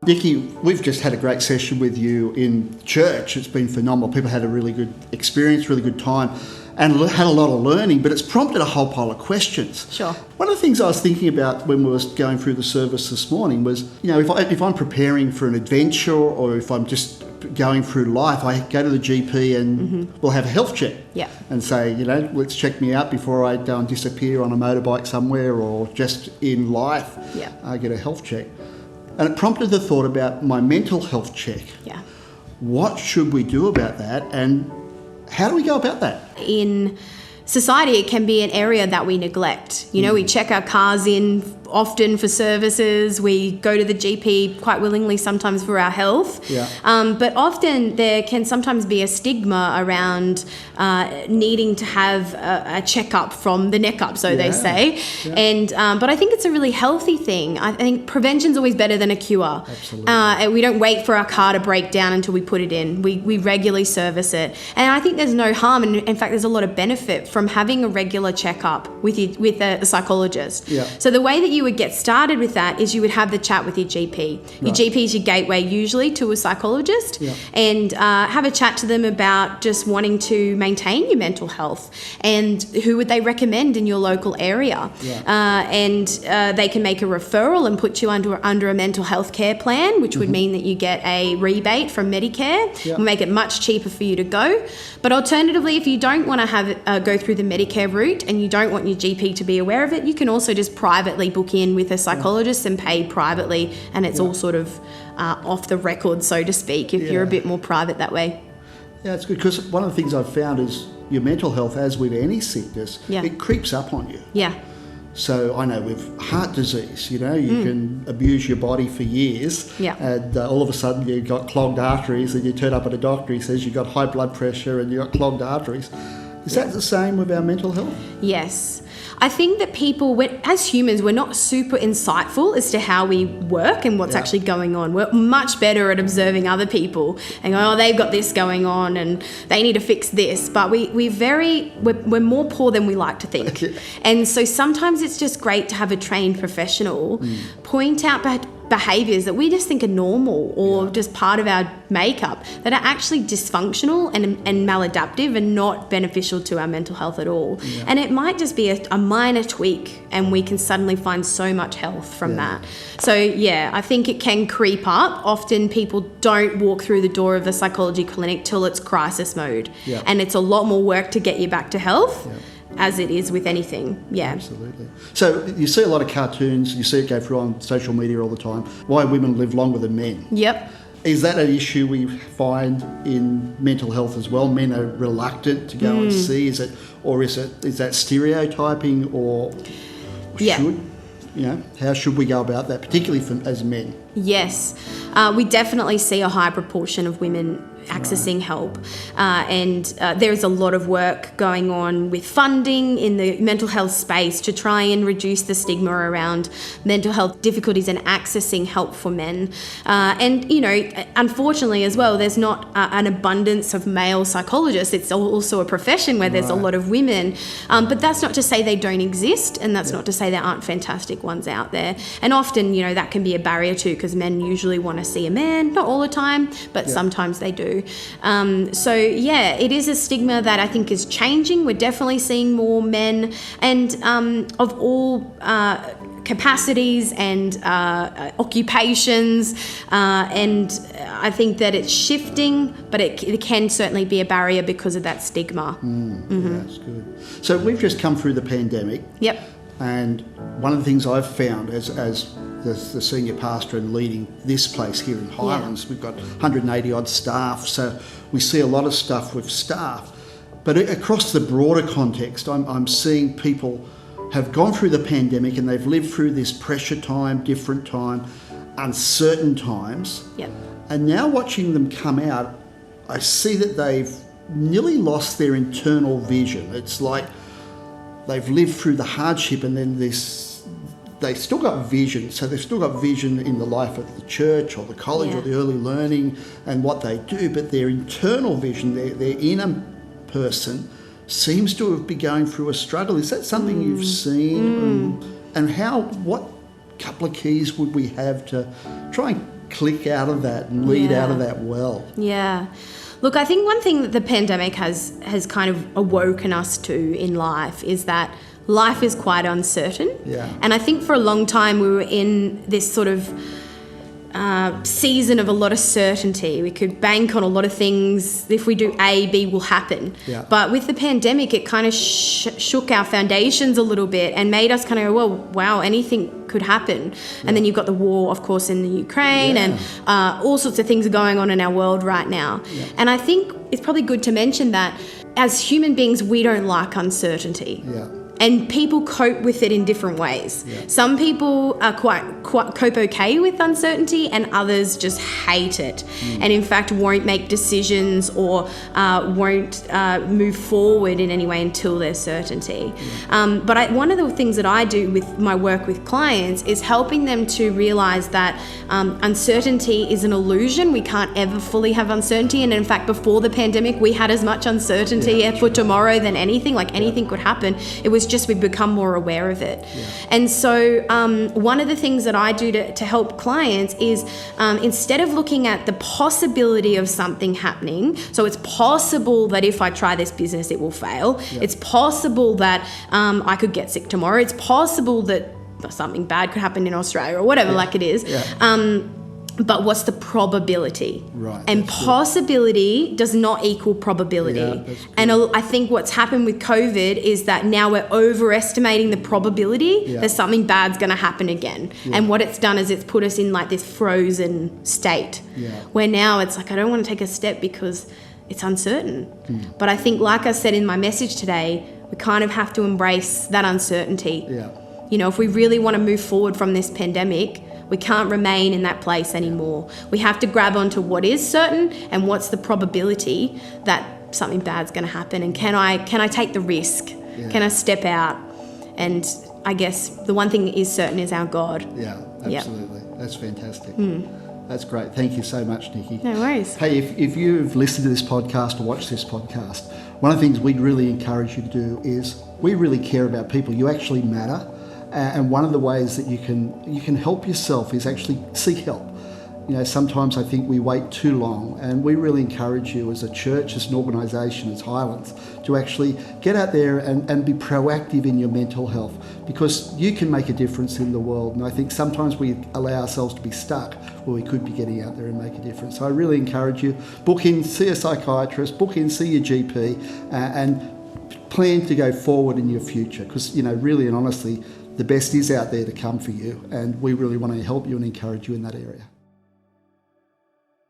Nikki, we've just had a great session with you in church. It's been phenomenal. People had a really good experience, really good time, and had a lot of learning, but it's prompted a whole pile of questions. Sure. One of the things I was thinking about when we were going through the service this morning was, if I'm preparing for an adventure or if I'm just going through life, I go to the GP and we'll have a health check. Yeah. And say, let's check me out before I go and disappear on a motorbike somewhere or just in life. Yeah. I get a health check. And it prompted the thought about my mental health check. Yeah. What should we do about that, and how do we go about that? In society, it can be an area that we neglect. We check our cars in often for services. We go to the GP quite willingly sometimes for our health. Yeah. But often there can sometimes be a stigma around needing to have a checkup from the neck up, so they say. Yeah. And but I think it's a really healthy thing. I think prevention's always better than a cure. Absolutely. We don't wait for our car to break down until we put it in. We regularly service it. And I think there's no harm, and in fact there's a lot of benefit from having a regular checkup with a psychologist. Yeah. So the way that you would get started with that is you would have the chat with your GP. Your GP is your gateway usually to a psychologist. Yeah. And have a chat to them about just wanting to maintain your mental health and who would they recommend in your local area. Yeah. And they can make a referral and put you under a mental health care plan, which would mean that you get a rebate from Medicare. Yeah. Will make it much cheaper for you to go. But alternatively, if you don't want to have go through the Medicare route and you don't want your GP to be aware of it, you can also just privately book in with a psychologist and pay privately, and it's all sort of off the record, so to speak, if you're a bit more private that way. Yeah, it's good, because one of the things I've found is your mental health, as with any sickness, it creeps up on you. Yeah. So I know with heart disease, you can abuse your body for years, and all of a sudden you've got clogged arteries, and you turn up at a doctor, he says you've got high blood pressure and you've got clogged arteries. Is that the same with our mental health? Yes. I think that people, as humans, we're not super insightful as to how we work and what's actually going on. We're much better at observing other people and going, they've got this going on and they need to fix this. But we're more poor than we like to think. And so sometimes it's just great to have a trained professional point out behaviours that we just think are normal or just part of our makeup that are actually dysfunctional and maladaptive and not beneficial to our mental health at all. Yeah. And it might just be a minor tweak and we can suddenly find so much health from that. So I think it can creep up. Often people don't walk through the door of the psychology clinic till it's crisis mode. Yeah. And it's a lot more work to get you back to health. Yeah. As it is with anything, Absolutely. So you see a lot of cartoons, you see it go through on social media all the time, why women live longer than men. Yep. Is that an issue we find in mental health as well? Men are reluctant to go and see, is that stereotyping or how should we go about that, particularly as men? Yes. We definitely see a high proportion of women accessing help, and there's a lot of work going on with funding in the mental health space to try and reduce the stigma around mental health difficulties and accessing help for men. And unfortunately as well, there's not an abundance of male psychologists. It's also a profession where there's a lot of women, but that's not to say they don't exist, and that's not to say there aren't fantastic ones out there. And often that can be a barrier too, because men usually want to see a man, not all the time, but sometimes they do. It is a stigma that I think is changing. We're definitely seeing more men and of all capacities and occupations, and I think that it's shifting, but it can certainly be a barrier because of that stigma. That's good. So we've just come through the pandemic. Yep. And one of the things I've found as the senior pastor and leading this place here in Highlands, we've got 180 odd staff, so we see a lot of stuff with staff. But across the broader context, I'm seeing people have gone through the pandemic and they've lived through this pressure time, different time, uncertain times. Yep. And now watching them come out, I see that they've nearly lost their internal vision. It's like they've lived through the hardship and then they've still got vision. So they've still got vision in the life of the church or the college or the early learning and what they do, but their internal vision, their inner person seems to have been going through a struggle. Is that something you've seen? And what couple of keys would we have to try and click out of that and lead out of that well. Yeah. Look, I think one thing that the pandemic has kind of awoken us to in life is that life is quite uncertain. Yeah. And I think for a long time we were in this sort of season of a lot of certainty. We could bank on a lot of things. If we do A, B will happen. Yeah. But with the pandemic, it kind of shook our foundations a little bit and made us kind of go, well, wow, anything could happen. And then you've got the war, of course, in the Ukraine, and all sorts of things are going on in our world right now. Yeah. And I think it's probably good to mention that as human beings, we don't like uncertainty. Yeah. And people cope with it in different ways. Yeah. Some people are quite cope okay with uncertainty, and others just hate it. And in fact won't make decisions or won't move forward in any way until there's certainty. But one of the things that I do with my work with clients is helping them to realize that uncertainty is an illusion. We can't ever fully have uncertainty. And in fact, before the pandemic, we had as much uncertainty for tomorrow than anything. Like anything could happen. It was just we've become more aware of it. And so one of the things that I do to help clients is instead of looking at the possibility of something happening, so it's possible that if I try this business it will fail, it's possible that I could get sick tomorrow, it's possible that something bad could happen in Australia or whatever, like it is. But what's the probability? Right. And possibility does not equal probability. And I think what's happened with COVID is that now we're overestimating the probability that something bad's going to happen again. And what it's done is it's put us in like this frozen state where now it's like, I don't want to take a step because it's uncertain. But I think, like I said in my message today, we kind of have to embrace that uncertainty. You know, if we really want to move forward from this pandemic, we can't remain in that place anymore. We have to grab onto what is certain and what's the probability that something bad's going to happen, and can I take the risk? Can I step out? And I guess the one thing that is certain is our God. Yeah, absolutely. That's fantastic. That's great. Thank you so much, Nikki. No worries. Hey, if you've listened to this podcast or watched this podcast, one of the things we'd really encourage you to do is we really care about people. You actually matter. And one of the ways that you can help yourself is actually seek help. You know, sometimes I think we wait too long, and we really encourage you as a church, as an organisation, as Highlands, to actually get out there and be proactive in your mental health, because you can make a difference in the world. And I think sometimes we allow ourselves to be stuck where we could be getting out there and make a difference. So I really encourage you, book in, see a psychiatrist, book in, see your GP, and plan to go forward in your future, because, you know, really and honestly, the best is out there to come for you, and we really want to help you and encourage you in that area.